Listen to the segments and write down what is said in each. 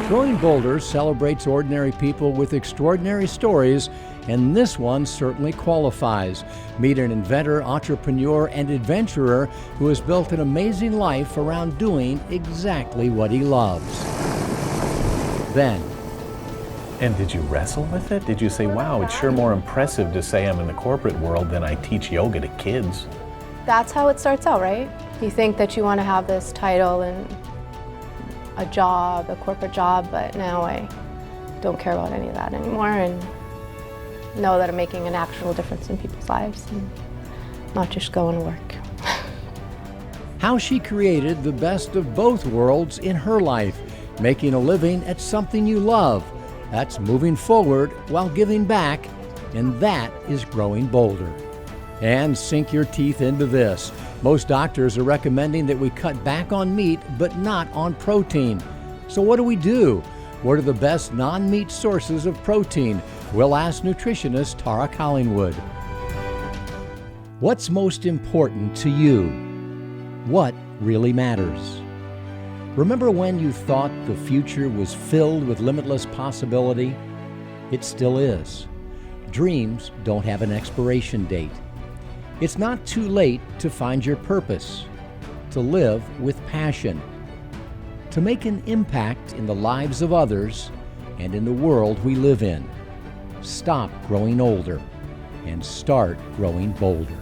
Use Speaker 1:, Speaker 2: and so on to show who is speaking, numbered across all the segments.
Speaker 1: Growing Boulder celebrates ordinary people with extraordinary stories, and this one certainly qualifies. Meet an inventor, entrepreneur, and adventurer who has built an amazing life around doing exactly what he loves. Ben.
Speaker 2: And did you wrestle with it? Did you say, wow, it's sure more impressive to say I'm in the corporate world than I teach yoga to kids?
Speaker 3: That's how it starts out, right? You think that you want to have this title and a job, a corporate job, but now I don't care about any of that anymore and know that I'm making an actual difference in people's lives and not just going to work.
Speaker 1: How she created the best of both worlds in her life, making a living at something you love. That's moving forward while giving back, and that is Growing Bolder. And sink your teeth into this. Most doctors are recommending that we cut back on meat, but not on protein. So what do? What are the best non-meat sources of protein? We'll ask nutritionist Tara Collingwood. What's most important to you? What really matters? Remember when you thought the future was filled with limitless possibility? It still is. Dreams don't have an expiration date. It's not too late to find your purpose, to live with passion, to make an impact in the lives of others and in the world we live in. Stop growing older and start growing bolder.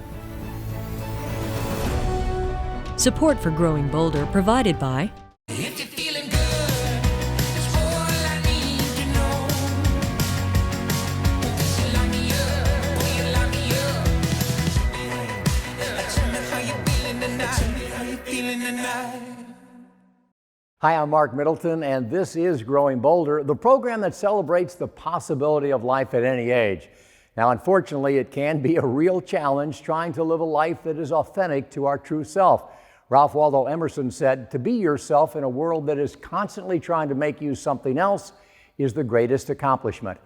Speaker 4: Support for Growing Bolder provided by
Speaker 1: Hi, I'm Mark Middleton, and this is Growing Bolder, the program that celebrates the possibility of life at any age. Now, unfortunately, it can be a real challenge trying to live a life that is authentic to our true self. Ralph Waldo Emerson said, "To be yourself in a world that is constantly trying to make you something else is the greatest accomplishment."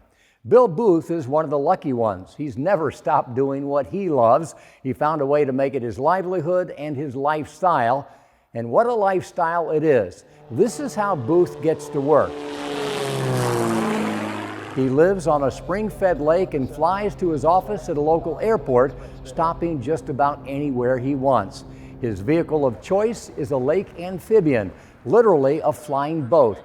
Speaker 1: Bill Booth is one of the lucky ones. He's never stopped doing what he loves. He found a way to make it his livelihood and his lifestyle. And what a lifestyle it is. This is how Booth gets to work. He lives on a spring-fed lake and flies to his office at a local airport, stopping just about anywhere he wants. His vehicle of choice is a lake amphibian, literally a flying boat.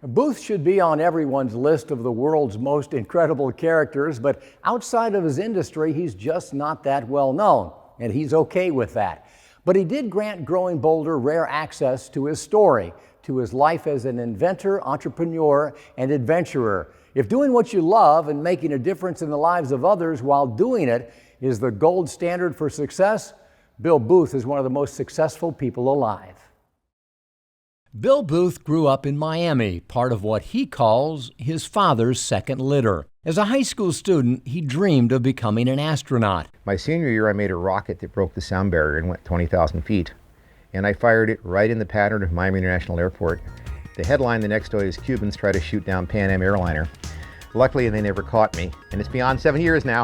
Speaker 1: Booth should be on everyone's list of the world's most incredible characters, but outside of his industry, he's just not that well known, and he's okay with that. But he did grant Growing Bolder rare access to his story, to his life as an inventor, entrepreneur, and adventurer. If doing what you love and making a difference in the lives of others while doing it is the gold standard for success, Bill Booth is one of the most successful people alive. Bill Booth grew up in Miami, part of what he calls his father's second litter. As a high school student, he dreamed of becoming an astronaut.
Speaker 5: My senior year, I made a rocket that broke the sound barrier and went 20,000 feet. And I fired it right in the pattern of Miami International Airport. The headline the next day is "Cubans try to shoot down Pan Am airliner." Luckily, they never caught me, and it's beyond 7 years now.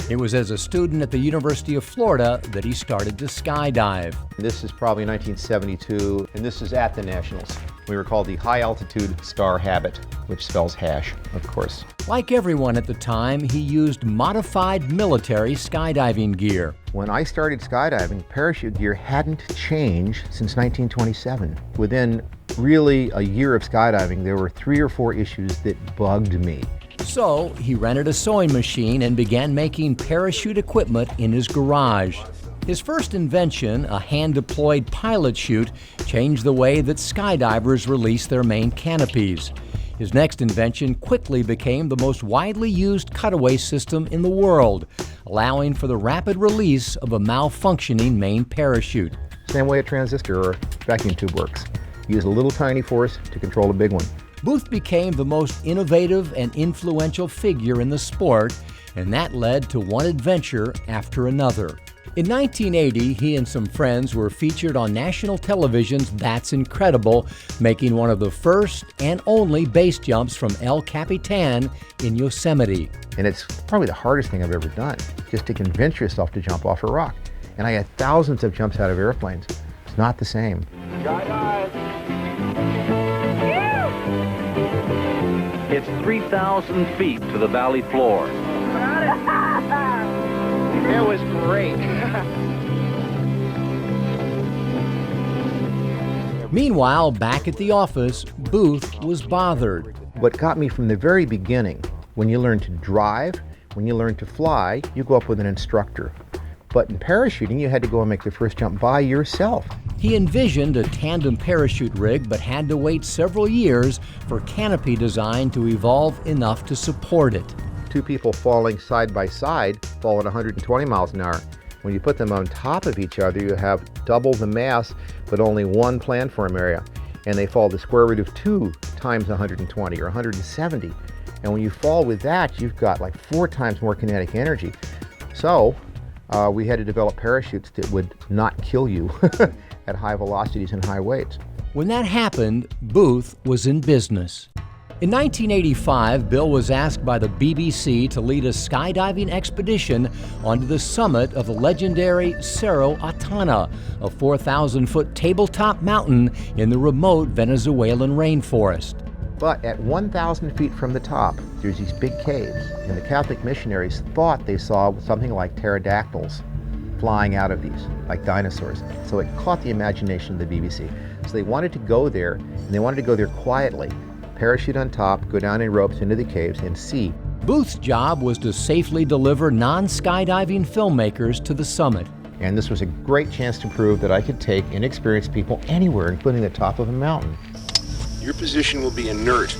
Speaker 1: It was as a student at the University of Florida that he started to skydive.
Speaker 5: This is probably 1972, and this is at the Nationals. We were called the High Altitude Star Habit, which spells hash, of course.
Speaker 1: Like everyone at the time, he used modified military skydiving gear.
Speaker 5: When I started skydiving, parachute gear hadn't changed since 1927. Within really a year of skydiving, there were 3 or 4 issues that bugged me.
Speaker 1: So he rented a sewing machine and began making parachute equipment in his garage. His first invention, a hand-deployed pilot chute, changed the way that skydivers release their main canopies. His next invention quickly became the most widely used cutaway system in the world, allowing for the rapid release of a malfunctioning main parachute.
Speaker 5: Same way a transistor or vacuum tube works. Use a little tiny force to control a big one.
Speaker 1: Booth became the most innovative and influential figure in the sport, and that led to one adventure after another. In 1980, he and some friends were featured on national television's That's Incredible, making one of the first and only base jumps from El Capitan in Yosemite.
Speaker 5: And it's probably the hardest thing I've ever done, just to convince yourself to jump off a rock. And I had thousands of jumps out of airplanes. It's not the same.
Speaker 6: Skydive. It's 3,000 feet to the valley floor.
Speaker 7: It was great.
Speaker 1: Meanwhile, back at the office, Booth was bothered.
Speaker 5: What got me from the very beginning, when you learn to drive, when you learn to fly, you go up with an instructor. But in parachuting, you had to go and make the first jump by yourself.
Speaker 1: He envisioned a tandem parachute rig, but had to wait several years for canopy design to evolve enough to support it.
Speaker 5: Two people falling side by side fall at 120 miles an hour. When you put them on top of each other, you have double the mass, but only one platform area. And they fall the square root of 2 times 120 or 170. And when you fall with that, you've got like 4 times more kinetic energy. So we had to develop parachutes that would not kill you at high velocities and high weights.
Speaker 1: When that happened, Booth was in business. In 1985, Bill was asked by the BBC to lead a skydiving expedition onto the summit of the legendary Cerro Atana, a 4,000-foot tabletop mountain in the remote Venezuelan rainforest.
Speaker 5: But at 1,000 feet from the top, there's these big caves, and the Catholic missionaries thought they saw something like pterodactyls flying out of these, like dinosaurs. So it caught the imagination of the BBC. So they wanted to go there, and they wanted to go there quietly. Parachute on top, go down in ropes into the caves and see.
Speaker 1: Booth's job was to safely deliver non-skydiving filmmakers to the summit.
Speaker 5: And this was a great chance to prove that I could take inexperienced people anywhere, including the top of a mountain.
Speaker 8: Your position will be inert.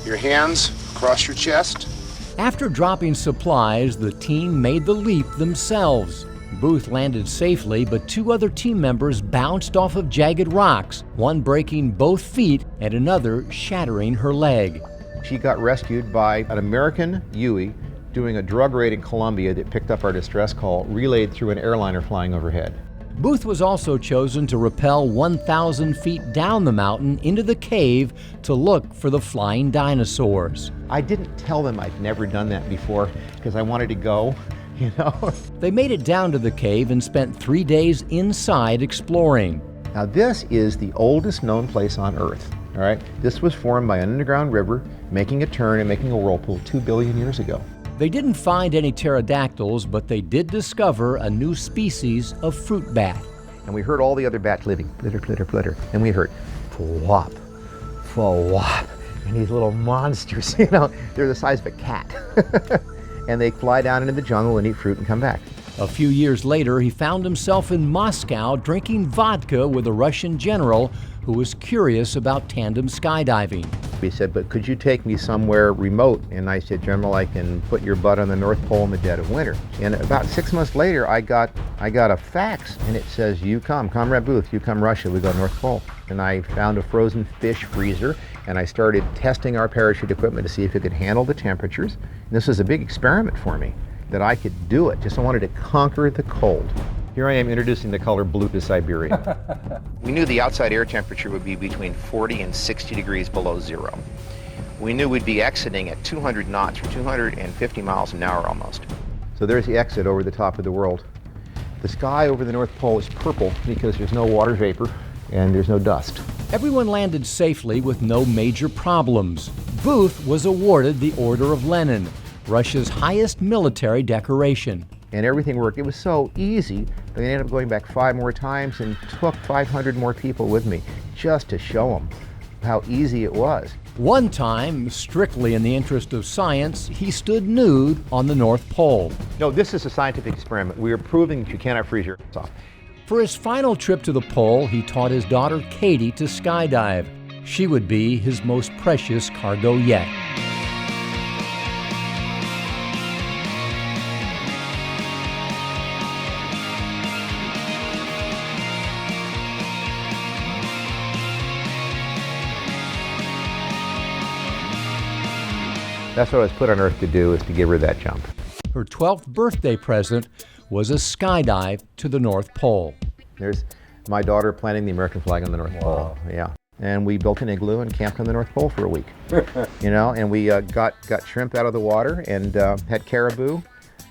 Speaker 8: Your hands across your chest.
Speaker 1: After dropping supplies, the team made the leap themselves. Booth landed safely, but 2 other team members bounced off of jagged rocks, one breaking both feet and another shattering her leg.
Speaker 5: She got rescued by an American Huey doing a drug raid in Colombia that picked up our distress call, relayed through an airliner flying overhead.
Speaker 1: Booth was also chosen to rappel 1,000 feet down the mountain into the cave to look for the flying dinosaurs.
Speaker 5: I didn't tell them I'd never done that before because I wanted to go, you know.
Speaker 1: They made it down to the cave and spent 3 days inside exploring.
Speaker 5: Now this is the oldest known place on Earth, all right? This was formed by an underground river making a turn and making a whirlpool 2 billion years ago.
Speaker 1: They didn't find any pterodactyls, but they did discover a new species of fruit bat.
Speaker 5: And we heard all the other bats living, plitter, plitter, plitter. And we heard flop, flop. And these little monsters, you know, they're the size of a cat. And they fly down into the jungle and eat fruit and come back.
Speaker 1: A few years later, he found himself in Moscow drinking vodka with a Russian general who was curious about tandem skydiving.
Speaker 5: He said, but could you take me somewhere remote? And I said, General, I can put your butt on the North Pole in the dead of winter. And about 6 months later, I got a fax, and it says, you come, Comrade Booth, you come Russia, we go North Pole. And I found a frozen fish freezer, and I started testing our parachute equipment to see if it could handle the temperatures. And this was a big experiment for me, that I could do it. Just I wanted to conquer the cold. Here I am introducing the color blue to Siberia. We knew the outside air temperature would be between 40 and 60 degrees below zero. We knew we'd be exiting at 200 knots or 250 miles an hour almost. So there's the exit over the top of the world. The sky over the North Pole is purple because there's no water vapor and there's no dust.
Speaker 1: Everyone landed safely with no major problems. Booth was awarded the Order of Lenin, Russia's highest military decoration.
Speaker 5: And everything worked. It was so easy that I ended up going back 5 more times and took 500 more people with me just to show them how easy it was.
Speaker 1: One time, strictly in the interest of science, he stood nude on the North Pole.
Speaker 5: No, this is a scientific experiment. We are proving that you cannot freeze your ass off.
Speaker 1: For his final trip to the pole, he taught his daughter Katie to skydive. She would be his most precious cargo yet.
Speaker 5: That's what I was put on Earth to do, is to give her that jump.
Speaker 1: Her 12th birthday present was a skydive to the North Pole.
Speaker 5: There's my daughter planting the American flag on the North Pole. Yeah. And we built an igloo and camped on the North Pole for a week. You know, and we got shrimp out of the water and had caribou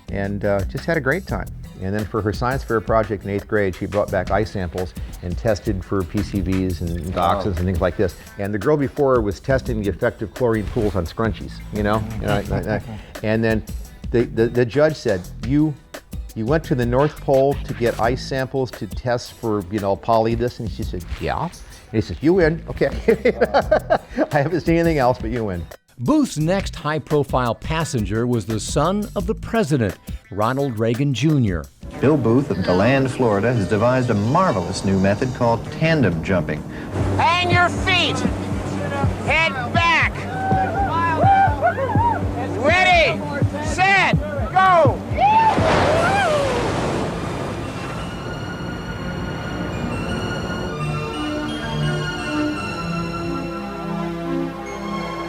Speaker 5: and just had a great time. And then for her science fair project in 8th grade, she brought back ice samples and tested for PCBs and toxins and things like this. And the girl before her was testing the effect of chlorine pools on scrunchies, you know? And then the judge said, you went to the North Pole to get ice samples to test for, you know, poly this? And she said, yeah. And he says, you win, okay. I haven't seen anything else, but you win.
Speaker 1: Booth's next high-profile passenger was the son of the president, Ronald Reagan Jr.
Speaker 9: Bill Booth of DeLand, Florida, has devised a marvelous new method called tandem jumping.
Speaker 7: Hang your feet. Head back. Ready, set, go.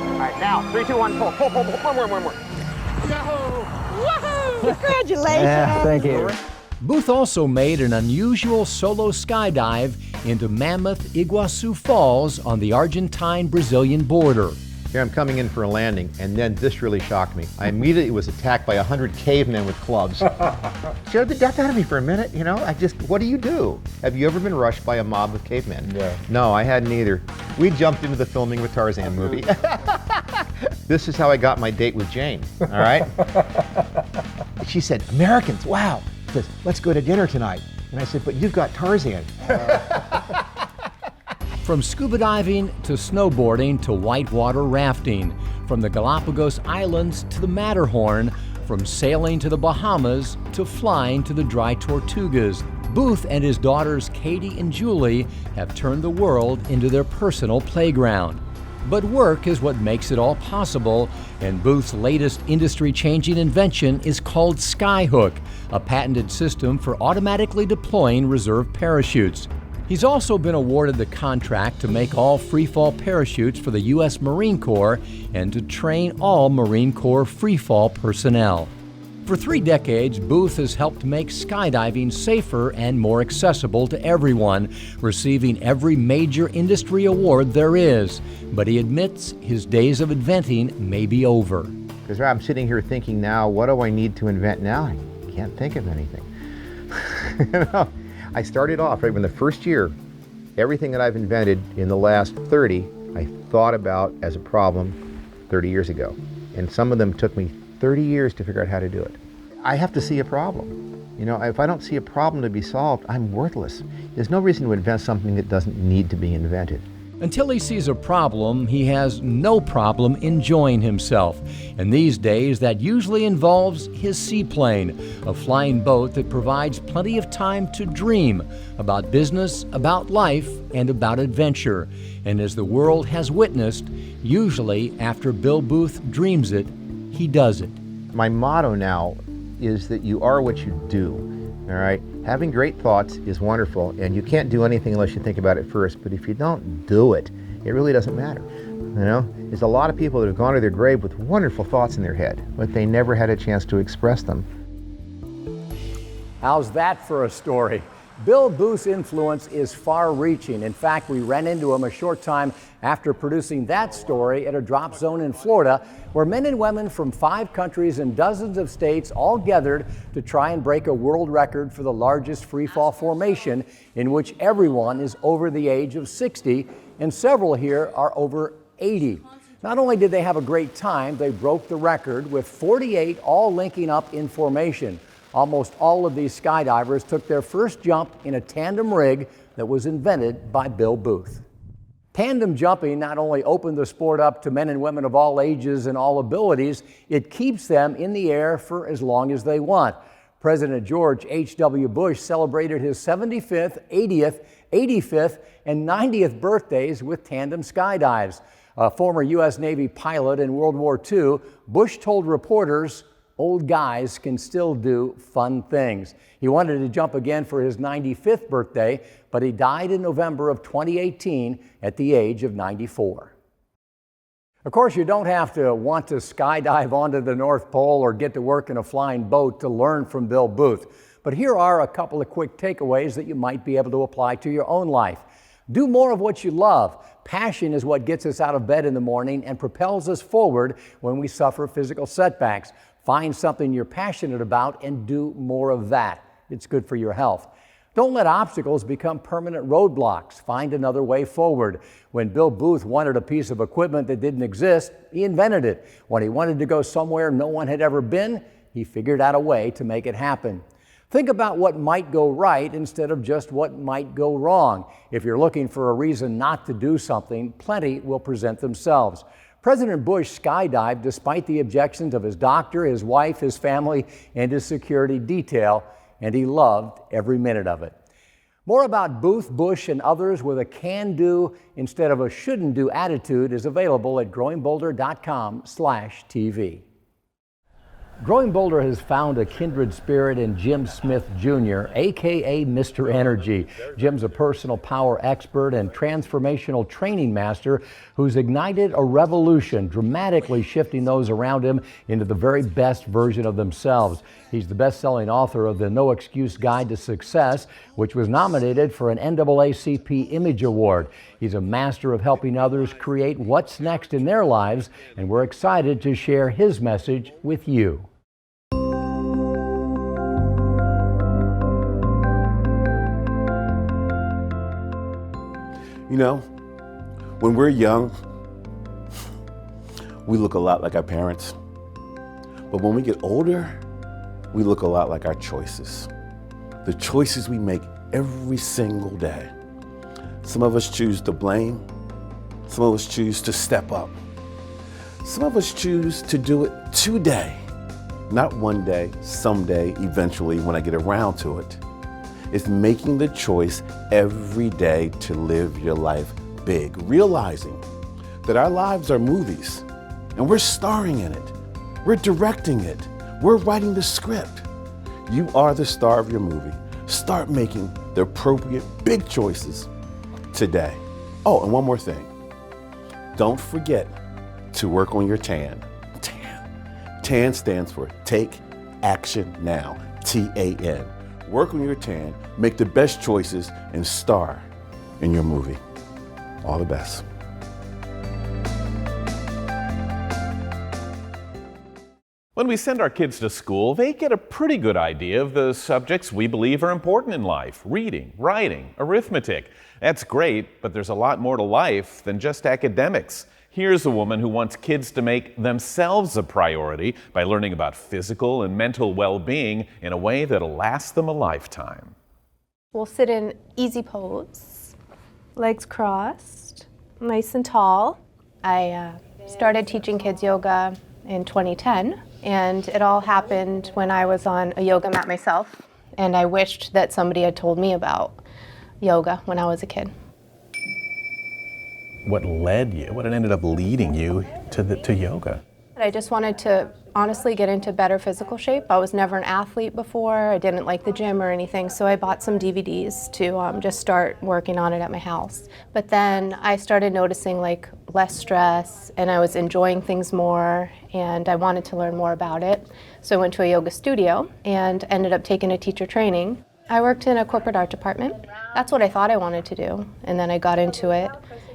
Speaker 7: All right, now, 3, 2, 1, pull, pull, pull, pull, one more.
Speaker 10: Congratulations.
Speaker 1: Yeah, thank you. Booth also made an unusual solo skydive into Mammoth Iguazu Falls on the Argentine-Brazilian border.
Speaker 5: Here I'm coming in for a landing, and then this really shocked me. I immediately was attacked by 100 cavemen with clubs. Scared the death out of me for a minute, you know? What do you do? Have you ever been rushed by a mob of cavemen? Yeah. No, I hadn't either. We jumped into the filming with Tarzan movie. This is how I got my date with Jane, all right? She said, Americans, wow. She says, let's go to dinner tonight. And I said, but you've got Tarzan.
Speaker 1: From scuba diving to snowboarding to whitewater rafting, from the Galapagos Islands to the Matterhorn, from sailing to the Bahamas to flying to the Dry Tortugas, Booth and his daughters Katie and Julie have turned the world into their personal playground. But work is what makes it all possible, and Booth's latest industry-changing invention is called Skyhook, a patented system for automatically deploying reserve parachutes. He's also been awarded the contract to make all freefall parachutes for the U.S. Marine Corps and to train all Marine Corps freefall personnel. For 3 decades, Booth has helped make skydiving safer and more accessible to everyone, receiving every major industry award there is. But he admits his days of inventing may be over.
Speaker 5: Because I'm sitting here thinking now, what do I need to invent now? I can't think of anything. You know? I started off, right, when the first year, everything that I've invented in the last 30, I thought about as a problem 30 years ago. And some of them took me 30 years to figure out how to do it. I have to see a problem. You know, if I don't see a problem to be solved, I'm worthless. There's no reason to invent something that doesn't need to be invented.
Speaker 1: Until he sees a problem, he has no problem enjoying himself. And these days, that usually involves his seaplane, a flying boat that provides plenty of time to dream about business, about life, and about adventure. And as the world has witnessed, usually after Bill Booth dreams it, he does it.
Speaker 5: My motto now is that you are what you do, all right? Having great thoughts is wonderful, and you can't do anything unless you think about it first, but if you don't do it, it really doesn't matter, you know? There's a lot of people that have gone to their grave with wonderful thoughts in their head, but they never had a chance to express them.
Speaker 1: How's that for a story? Bill Booth's influence is far-reaching. In fact, we ran into him a short time after producing that story at a drop zone in Florida, where men and women from 5 countries and dozens of states all gathered to try and break a world record for the largest freefall formation, in which everyone is over the age of 60, and several here are over 80. Not only did they have a great time, they broke the record with 48 all linking up in formation. Almost all of these skydivers took their first jump in a tandem rig that was invented by Bill Booth. Tandem jumping not only opened the sport up to men and women of all ages and all abilities, it keeps them in the air for as long as they want. President George H.W. Bush celebrated his 75th, 80th, 85th, and 90th birthdays with tandem skydives. A former U.S. Navy pilot in World War II, Bush told reporters, "Old guys can still do fun things." He wanted to jump again for his 95th birthday, but he died in November of 2018 at the age of 94. Of course, you don't have to want to skydive onto the North Pole or get to work in a flying boat to learn from Bill Booth. But here are a couple of quick takeaways that you might be able to apply to your own life. Do more of what you love. Passion is what gets us out of bed in the morning and propels us forward when we suffer physical setbacks. Find something you're passionate about and do more of that. It's good for your health. Don't let obstacles become permanent roadblocks. Find another way forward. When Bill Booth wanted a piece of equipment that didn't exist, he invented it. When he wanted to go somewhere no one had ever been, he figured out a way to make it happen. Think about what might go right instead of just what might go wrong. If you're looking for a reason not to do something, plenty will present themselves. President Bush skydived despite the objections of his doctor, his wife, his family, and his security detail, and he loved every minute of it. More about Booth, Bush, and others with a can-do instead of a shouldn't-do attitude is available at growingbolder.com/TV. Growing Boulder has found a kindred spirit in Jim Smith Jr., aka Mr. Energy. Jim's a personal power expert and transformational training master who's ignited a revolution, dramatically shifting those around him into the very best version of themselves. He's the best-selling author of the No Excuse Guide to Success, which was nominated for an NAACP Image Award. He's a master of helping others create what's next in their lives, and we're excited to share his message with you.
Speaker 10: You know, when we're young, we look a lot like our parents. But when we get older, we look a lot like our choices. The choices we make every single day. Some of us choose to blame. Some of us choose to step up. Some of us choose to do it today. Not one day, someday, eventually, when I get around to it. It's making the choice every day to live your life big, realizing that our lives are movies and we're starring in it. We're directing it. We're writing the script. You are the star of your movie. Start making the appropriate big choices today. Oh, and one more thing. Don't forget to work on your TAN. TAN stands for Take Action Now, TAN. Work on your TAN, make the best choices, and star in your movie. All the best.
Speaker 2: When we send our kids to school, they get a pretty good idea of the subjects we believe are important in life: reading, writing, arithmetic. That's great, but there's a lot more to life than just academics. Here's a woman who wants kids to make themselves a priority by learning about physical and mental well-being in a way that'll last them a lifetime.
Speaker 3: We'll sit in easy pose, legs crossed, nice and tall. I started teaching kids yoga in 2010, and it all happened when I was on a yoga mat myself, and I wished that somebody had told me about yoga when I was a kid.
Speaker 2: What ended up leading you to yoga?
Speaker 3: I just wanted to honestly get into better physical shape. I was never an athlete before. I didn't like the gym or anything, so I bought some DVDs to just start working on it at my house. But then I started noticing like less stress, and I was enjoying things more, and I wanted to learn more about it. So I went to a yoga studio and ended up taking a teacher training. I worked in a corporate art department. That's what I thought I wanted to do, and then I got into it.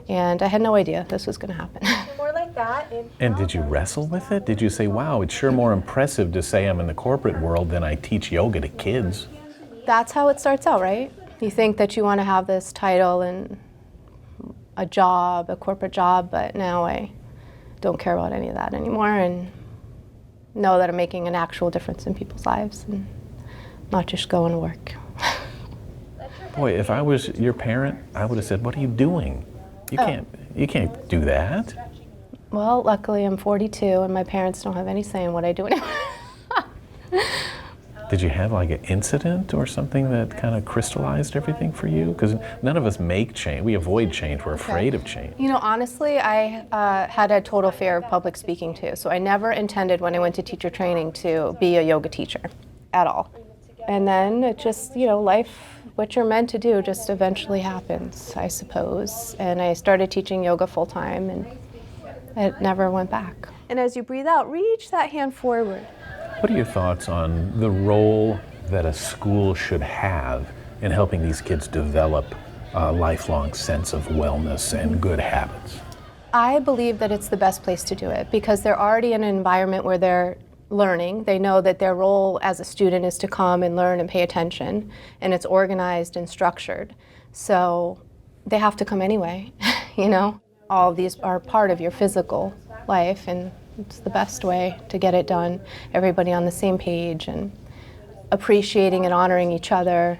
Speaker 3: And I had no idea this was going to happen.
Speaker 11: More like that.
Speaker 2: And did you wrestle with it? Did you say, wow, it's sure more impressive to say I'm in the corporate world than I teach yoga to kids?
Speaker 3: That's how it starts out, right? You think that you want to have this title and a job, a corporate job, but now I don't care about any of that anymore and know that I'm making an actual difference in people's lives and not just going to work.
Speaker 2: Boy, if I was your parent, I would have said, what are you doing? You can't do that.
Speaker 3: Well, luckily I'm 42 and my parents don't have any say in what I do anymore.
Speaker 2: Did you have like an incident or something that kind of crystallized everything for you? Because none of us make change. We avoid change. We're afraid of change.
Speaker 3: You know, honestly, I had a total fear of public speaking too. So I never intended when I went to teacher training to be a yoga teacher at all. And then it just, you know, life, what you're meant to do just eventually happens, I suppose. And I started teaching yoga full time and it never went back. And as you breathe out, reach that hand forward.
Speaker 2: What are your thoughts on the role that a school should have in helping these kids develop a lifelong sense of wellness and good habits?
Speaker 3: I believe that it's the best place to do it because they're already in an environment where they're learning. They know that their role as a student is to come and learn and pay attention, and it's organized and structured. So they have to come anyway, you know? All of these are part of your physical life, and it's the best way to get it done. Everybody on the same page and appreciating and honoring each other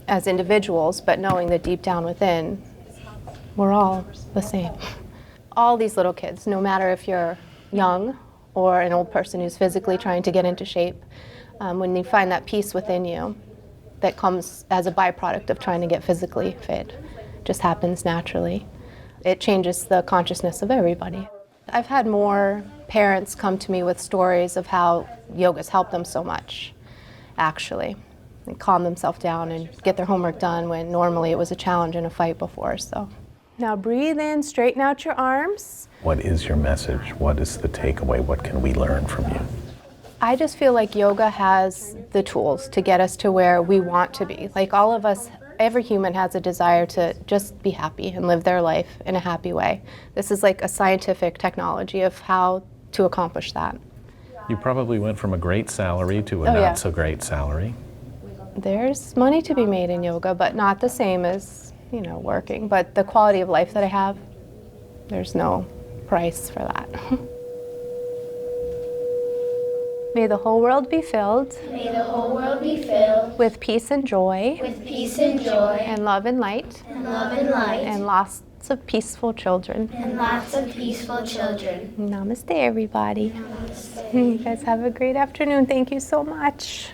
Speaker 3: as individuals, but knowing that deep down within, we're all the same. All these little kids, no matter if you're young or an old person who's physically trying to get into shape, when you find that peace within you that comes as a byproduct of trying to get physically fit, just happens naturally. It changes the consciousness of everybody. I've had more parents come to me with stories of how yoga's helped them so much, actually, and calm themselves down and get their homework done when normally it was a challenge and a fight before. So now breathe in, straighten out your arms.
Speaker 2: What is your message? What is the takeaway? What can we learn from you?
Speaker 3: I just feel like yoga has the tools to get us to where we want to be. Like all of us, every human has a desire to just be happy and live their life in a happy way. This is like a scientific technology of how to accomplish that.
Speaker 2: You probably went from a great salary to a not so great salary.
Speaker 3: There's money to be made in yoga, but not the same as, you know, working. But the quality of life that I have, there's no price for that. May the whole world be filled.
Speaker 11: May the whole world be filled
Speaker 3: with peace and joy.
Speaker 11: With peace and joy.
Speaker 3: And love and light.
Speaker 11: And love and light.
Speaker 3: And lots of peaceful children.
Speaker 11: And lots of peaceful children.
Speaker 3: Namaste, everybody.
Speaker 11: Namaste.
Speaker 3: You guys have a great afternoon. Thank you so much.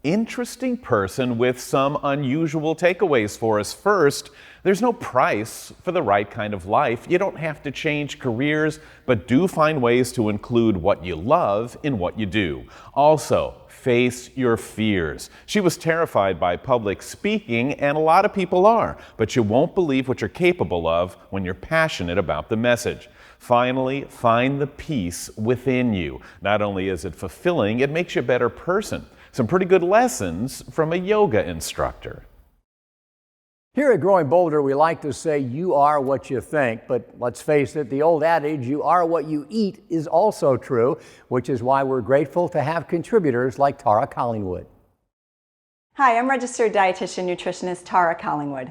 Speaker 2: Interesting person with some unusual takeaways for us. First, there's no price for the right kind of life. You don't have to change careers, but do find ways to include what you love in what you do. Also, face your fears. She was terrified by public speaking, and a lot of people are, but you won't believe what you're capable of when you're passionate about the message. Finally, find the peace within you. Not only is it fulfilling, it makes you a better person. Some pretty good lessons from a yoga instructor.
Speaker 1: Here at Growing Bolder, we like to say you are what you think, but let's face it, the old adage, you are what you eat, is also true, which is why we're grateful to have contributors like Tara Collingwood.
Speaker 12: Hi, I'm registered dietitian nutritionist Tara Collingwood.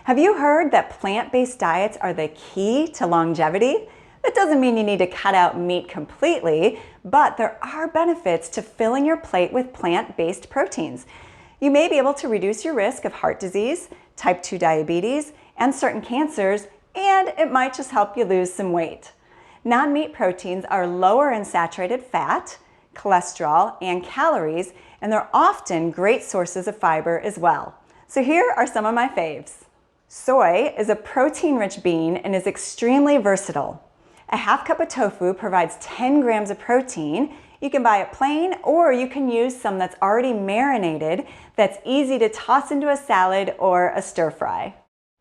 Speaker 12: Have you heard that plant-based diets are the key to longevity? That doesn't mean you need to cut out meat completely, but there are benefits to filling your plate with plant-based proteins. You may be able to reduce your risk of heart disease, type 2 diabetes, and certain cancers, and it might just help you lose some weight. Non-meat proteins are lower in saturated fat, cholesterol, and calories, and they're often great sources of fiber as well. So here are some of my faves. Soy is a protein-rich bean and is extremely versatile. A half cup of tofu provides 10 grams of protein. You can buy it plain, or you can use some that's already marinated that's easy to toss into a salad or a stir fry.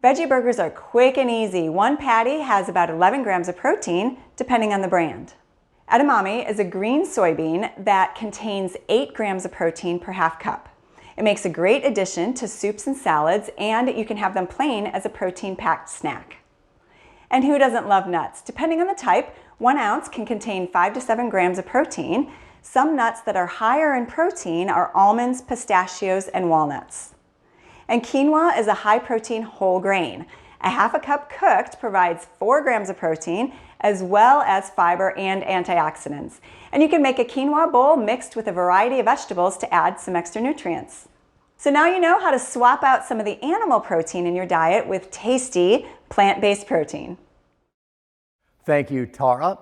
Speaker 12: Veggie burgers are quick and easy. One patty has about 11 grams of protein, depending on the brand. Edamame is a green soybean that contains 8 grams of protein per half cup. It makes a great addition to soups and salads, and you can have them plain as a protein-packed snack. And who doesn't love nuts? Depending on the type, 1 ounce can contain 5 to 7 grams of protein. Some nuts that are higher in protein are almonds, pistachios, and walnuts. And quinoa is a high-protein whole grain. A half a cup cooked provides 4 grams of protein, as well as fiber and antioxidants. And you can make a quinoa bowl mixed with a variety of vegetables to add some extra nutrients. So now you know how to swap out some of the animal protein in your diet with tasty plant-based protein.
Speaker 1: Thank you, Tara.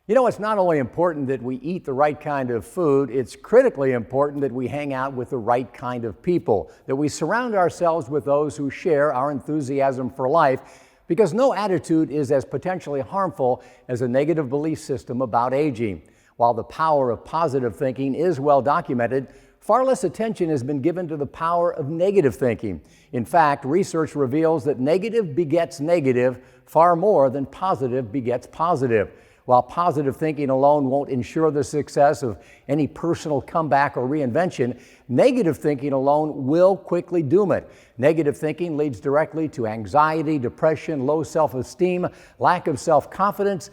Speaker 1: You know, it's not only important that we eat the right kind of food, it's critically important that we hang out with the right kind of people, that we surround ourselves with those who share our enthusiasm for life, because no attitude is as potentially harmful as a negative belief system about aging. While the power of positive thinking is well documented, far less attention has been given to the power of negative thinking. In fact, research reveals that negative begets negative far more than positive begets positive. While positive thinking alone won't ensure the success of any personal comeback or reinvention, negative thinking alone will quickly doom it. Negative thinking leads directly to anxiety, depression, low self-esteem, lack of self-confidence,